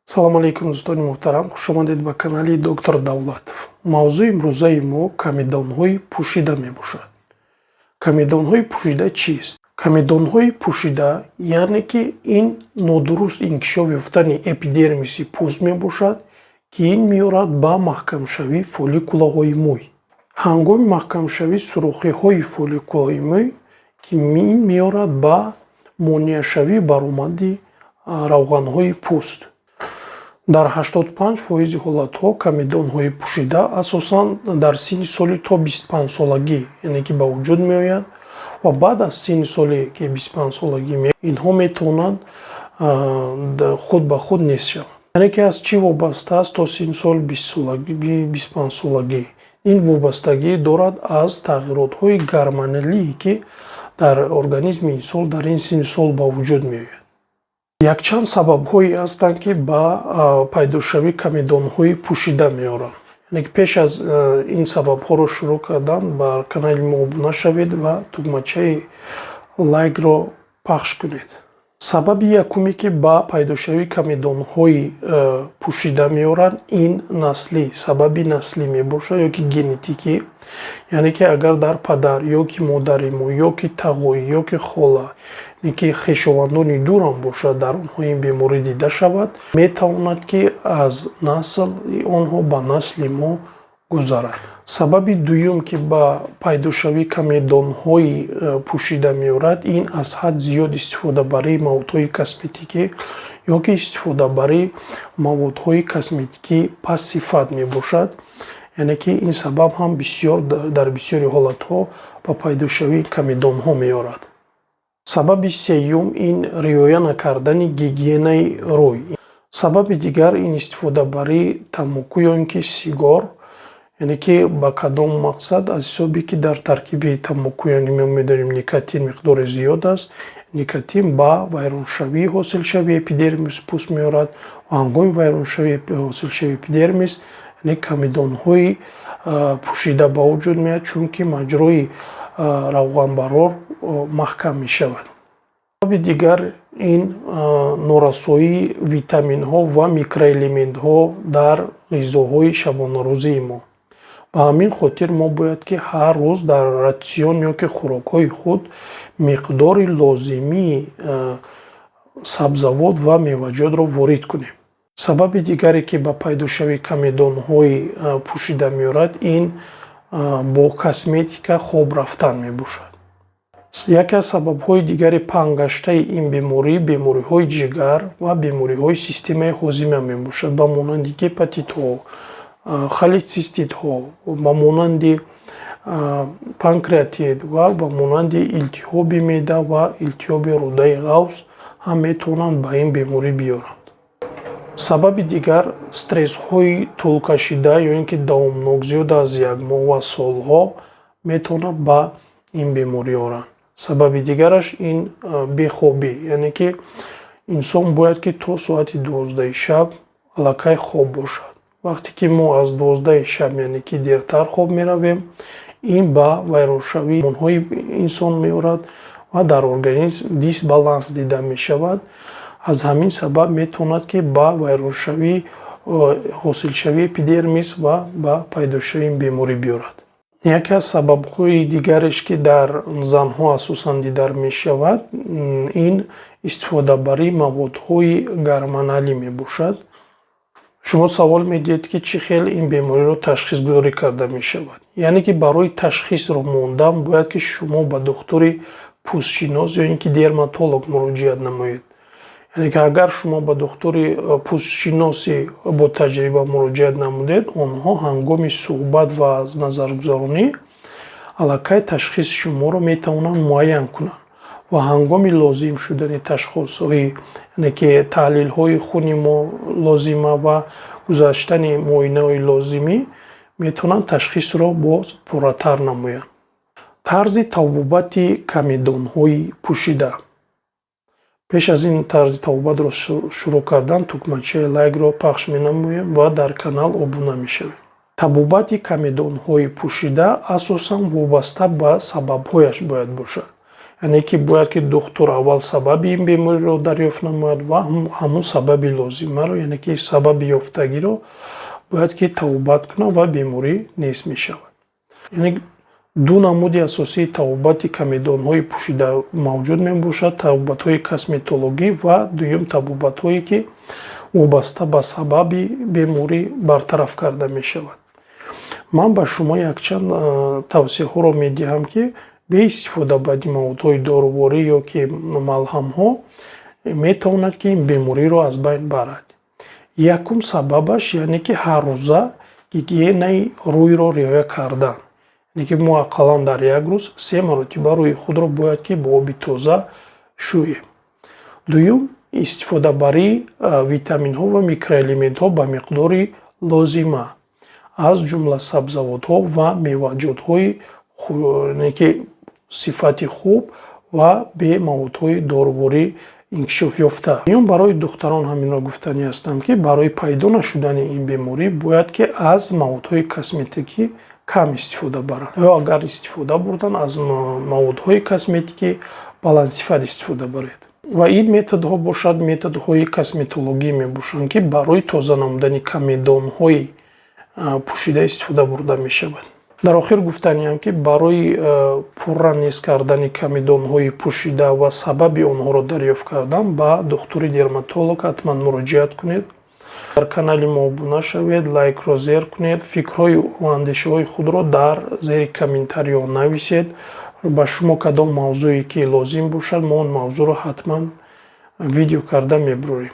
салом алейкум дӯстони муҳтарам, хушомадед ба канали доктор Давлатов. Мавзӯи имрӯзаи мо камедонҳои пӯшида мебошад. Камедонҳои пӯшида чист? Камедонҳои пӯшида яъне ки ин нодуруст инкишоф ёфтани эпидермиси пӯст мебошад, ки ин меорад ба маҳкамшавии фолликулаҳои мӯй. Ҳангоми маҳкамшавӣ сурухиҳои фолликулаҳои мӯй, ки ин меорад ба монеашавии баромади равғанҳои пӯст. Дар 85% ҳолатҳо камедонҳои пӯшида асосан дар синни соли то 25 солагӣ, яъне ки ба вуҷуд меояд ва баъд аз синни соли ки 25 солагӣ инҳо метавонанд худ ба худ нест шаванд. Яъне ки аз чӣ вобаста аст то синни соли 20 солагӣ, 25 солагӣ? Ин вобастагӣ дорад аз тағйиротҳои гормоналие, ки дар организми инсон дар ин синни сол ба вуҷуд меояд. Якчанд сабабҳое ҳастанд, ки ба пайдошавии камедонҳои пӯшида меоранд. Яъне ки пеш аз ин сабабҳоро шурӯъ кардан, ба канали мо обуна шавед ва тугмачаи лайкро пахш кунед. Сабаби якуме, ки ба пайдошавии камедонҳои пӯшида меоранд, ин наслӣ, сабаби наслӣ мебошад ё ки генетикӣ. Яъне ки агар дар падар ё ки модари мо ё ки тағоӣ ё ки хола, яъне ки хешовандони дурам бошад, дар онҳо ин беморӣ дида шавад, метавонад ки аз насли онҳо ба насли мо гузарад. Сабаби дуюм, ки ба пайдошавии камедонҳои пӯшида меорад, ин аз ҳад зиёд истифодабарии маводҳои косметикӣ ё ки истифодабарии маводҳои косметикӣ пассифат мебошад. Яъне ки ин сабаб ҳам дар бисёри ҳолатҳо ба пайдошавии камедонҳо меорад. Сабаби сеюм, ин риоя накардани гигиенаи рӯй. Сабаби дигар, ин истифодабарии тамоку ё ин ки сигор, яъне ки ба кадом мақсад? Аз ҳисоби ки дар таркиби тамоку, яъне мо медонем никотин миқдори зиёд аст. Никотин ба вайроншавии ҳосилшавии эпидермис пӯст меорад ва ҳангоми вайроншавии ҳосилшавии эпидермис, яъне камедонҳои пӯшида ба вуҷуд меояд, чунки маҷрои равғанбарор маҳкам мешавад. Сабаби дигар, ин норасоии витаминҳо ва микроэлементҳо дар ғизоҳои шабонарӯзии мо. Ба ҳамин хотир мо бояд ки ҳар рӯз дар ратсион ё ки хӯрокҳои худ миқдори лозимии сабзавот ва меваҷотро ворид кунем. Сабаби дигаре, ки ба пайдошавии камедонҳои пӯшида меорад, ин бо косметика хоб рафтан мебошад. Яке аз сабабҳои дигари паҳнгаштаи ин беморӣ, бемориҳои ҷигар ва бемориҳои системаи ҳозима мебошад, ба монанди гепатитҳо, холециститҳо, ба монанди панкреатит ва ба монанди илтиҳоби меъда ва илтиҳоби рӯдаи ғафз ҳам метавонанд ба ин беморӣ биёранд. Сабаби дигар, стрессҳои тӯлкашида ё ин ки давомнок зиёда аз 1 моҳ ва солҳо метавонад ба ин беморӣ оранд. Сабаби дигараш ин бехобӣ, яъне ки инсон бояд ки то соати 12 шаб аллакай хоб бошад. Вақте ки мо аз 12 шаб, яъне ки дертар хоб меравем, ин ба вайроншавии гормонҳои инсон меорад ва дар организм дисбаланс дида мешавад. Аз ҳамин сабаб метавонад ки ба вайроншавии ҳосилшавии эпидермис ва ба пайдошавии ин беморӣ биёрад. Яке аз сабабҳои дигареш, ки дар занҳо асосан дида мешавад, ин истифодабарии маводҳои гормоналӣ мебошад. Шумо савол медиҳед, ки чӣ хел ин бемориро ташхисгузорӣ карда мешавад. Яъне ки барои ташхисро мондан бояд ки шумо ба духтури пӯстшинос ё ин ки дерматолог муроҷиат намоед. Яъне ки агар шумо ба духтури пӯстшиноси бо таҷриба муроҷиат намудед, онҳо ҳангоми суҳбат ва назаргузаронӣ аллакай ташхиси шуморо метавонанд муайян кунанд ва ҳангоми лозим шудани ташхисҳои, яъне ки таҳлилҳои хуни мо лозима ва гузаштани муоинаҳои лозимӣ метавонанд ташхисро боз пурратар намоянд. Тарзи табобати камедонҳои пӯшида. Пеш аз ин тарзи табобатро шурӯъ кардан, тугмачаи лайкро пахш менамоем ва дар канал обуна мешавем. Табобати камедонҳои пӯшида асосан вобаста ба сабабҳояш бояд бошад. яъне ки бояд ки духтур аввал сабаби ин бемориро дарёфт намояд ва ҳамун сабаби лозимаро, яъне ки сабаби ёфтагиро бояд ки тавбат кунад ва беморӣ нест мешавад. Яъне ду намуди асосии тавбати камедонҳои пӯшида мавҷуд мебошад: тавбатҳои косметологӣ ва дуюм тавбатҳое ки вобаста ба сабаби беморӣ бартараф карда мешавад. Ман ба шумо якчанд тавсияҳоро медиҳам ки бе истифода баъди маводҳои доруворӣ ё ки малҳамҳо метавонад ки ин бемориро аз байн барад. Якум сабабаш яъне ки ҳаррӯза гигиенаи рӯйро риоя кардан. Яъне ки мо ақаллан дар як рӯз 3 маротиба рӯи худро бояд ки бо оби тоза шӯем. Дуюм, истифодабарии витаминҳо ва микроэлементҳо ба миқдори лозима аз ҷумла сабзавотҳо ва меваҷотҳои сифати хуб ва бе маводҳои доруворӣ инкишофёфта. Ин барои духтарон ҳаминро гуфтанӣ ҳастам ки барои пайдо нашудани ин беморӣ бояд ки аз маводҳои косметикӣ кам истифода баранд ё агар истифода бурданд аз маводҳои косметикӣ баландсифат истифода баред. Ва ин методҳо бошад методҳои косметологӣ мебошанд ки барои тоза намудани камедонҳои пӯшида истифода бурда мешавад. Дар охир гуфтаниам ки барои пурра нест кардани камедонҳои пӯшида ва сабаби онҳоро дарёфт кардан ба духтури дерматолог ҳатман муроҷиат кунед. Дар канали мо обуна шавед, лайкро зер кунед, фикрҳои ва андешаҳои худро дар зери комментариҳо нависед. Ба шумо кадом мавзӯе ки лозим бошад, мо он мавзӯъро ҳатман видео карда мебурем.